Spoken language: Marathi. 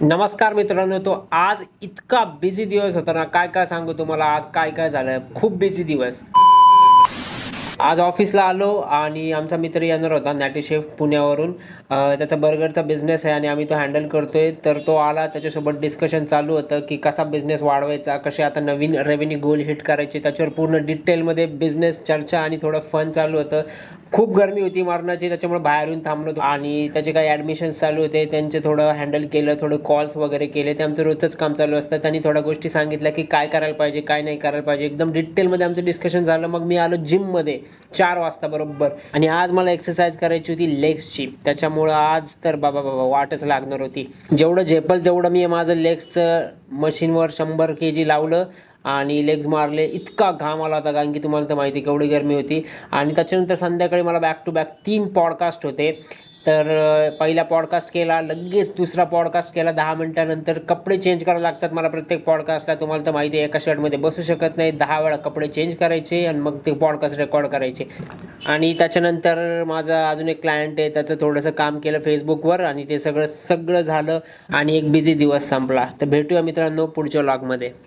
नमस्कार मित्रांनो. तो आज इतका बिझी दिवस होता ना, काय काय सांगू तुम्हाला. आज काय काय झालं, खूप बिझी दिवस. आज ऑफिसला आलो आणि आमचा मित्र येणार होता, नॅटी शेफ पुण्यावरून. त्याचा बर्गरचा बिझनेस आहे आणि आम्ही तो हँडल करतोय. तर तो आला, त्याच्यासोबत डिस्कशन चालू होतं की कसा बिझनेस वाढवायचा, कसे आता नवीन रेव्हेन्यू गोल हिट करायचे, त्याच्यावर पूर्ण डिटेलमध्ये बिझनेस चर्चा आणि थोडं फन चालू होतं. खूप गरमी होती मारण्याची, त्याच्यामुळे बाहेर येऊन थांबलो होतो आणि त्याचे काही ॲडमिशन्स चालू होते, त्यांचे थोडं हँडल केलं, थोडं कॉल्स वगैरे केले. ते आमचं रोजचंच काम चालू असतं. त्यांनी थोड्या गोष्टी सांगितल्या की काय करायला पाहिजे, काय नाही करायला पाहिजे. एकदम डिटेलमध्ये आमचं डिस्कशन झालं. मग मी आलो जिममध्ये 4 वाजता बरोबर. आणि आज मला एक्सरसाइज करायची होती लेग्सची, त्याच्यामुळं आज तर बाबा बाबा वाटच लागणार होती. जेवढं झेपल तेवढं मी माझं लेग्सचं मशीनवर 100 kg लावलं आणि लेग्स मारले. इतका घाम आला होता, कारण की तुम्हाला तर माहिती केवढी गरमी होती. आणि त्याच्यानंतर संध्याकाळी मला बॅक टू बॅक 3 पॉडकास्ट होते. तर पहिला पॉडकास्ट केला, लगेच दुसरा पॉडकास्ट केला. 10 मिनिटानंतर कपडे चेंज करावे लागतात मला प्रत्येक पॉडकास्टला, तुम्हाला तर माहिती आहे. एका शर्टमध्ये बसू शकत नाही, 10 वेळा कपडे चेंज करायचे आणि मग ते पॉडकास्ट रेकॉर्ड करायचे. आणि त्याच्यानंतर माझा अजून एक क्लायंट आहे, त्याचं थोडंसं काम केलं फेसबुकवर आणि ते सगळं सगळं झालं आणि एक बिझी दिवस संपला. तर भेटूया मित्रांनो पुढच्या व्लॉगमध्ये.